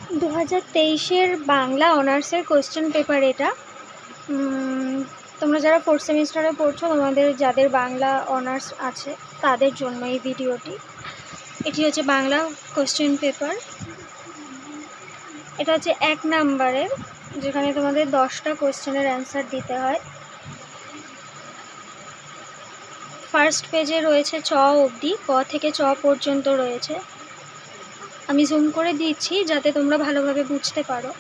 2023-এর বাংলা অনার্সের question paper এটা। তোমরা যারা 4th সেমিস্টারে পড়ছো, তোমাদের যাদের বাংলা অনার্স আছে তাদের জন্য এই ভিডিওটি। এটি হচ্ছে বাংলা কোয়েশ্চেন পেপার। এটা হচ্ছে 1 নাম্বারের, যেখানে তোমাদের 10টা কোয়েশ্চেনের অ্যান্সার দিতে হয়। ফার্স্ট পেজে রয়েছে চ অবধি, ক থেকে চ পর্যন্ত রয়েছে। আমি জুম করে দিচ্ছি যাতে তোমরা ভালোভাবে বুঝতে পারো।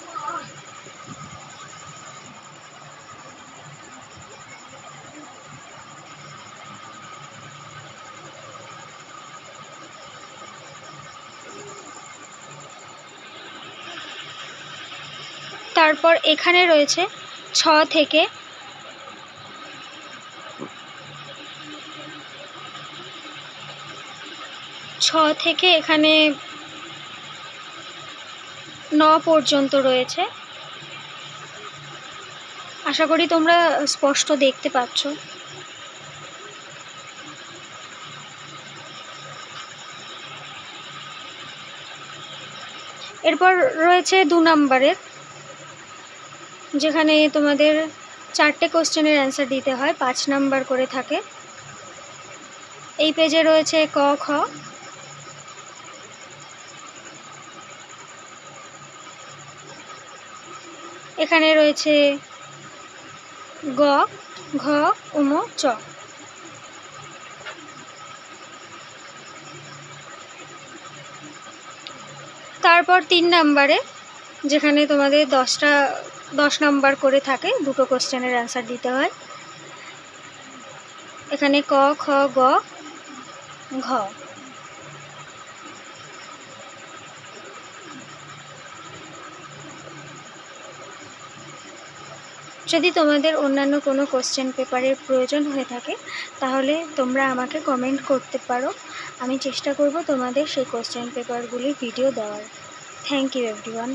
তারপর এখানে রয়েছে 6 থেকে এখানে 9 পর্যন্ত রয়েছে। আশা করি তোমরা স্পষ্ট দেখতে পাচ্ছ। এরপর রয়েছে 2 নাম্বারের, যেখানে তোমাদের 4টে কোয়েশ্চেনের অ্যান্সার দিতে হয়, 5 নাম্বার করে থাকে। এই পেজে রয়েছে ক, খ। এখানে রয়েছে গ, ঘ, উম, চ। তারপর 3 নাম্বারে, যেখানে তোমাদের 10 নাম্বার করে থাকে, 2টো কোয়েশ্চেনের অ্যান্সার দিতে হয়। এখানে ক, খ, গ, ঘ। যদি তোমাদের অন্যান্য কোনো কোয়েশ্চেন পেপারের প্রয়োজন হয়ে থাকে, তাহলে তোমরা আমাকে কমেন্ট করতে পারো। আমি চেষ্টা করব তোমাদের সেই কোয়েশ্চেন পেপারগুলির ভিডিও দেওয়ার। Thank you everyone.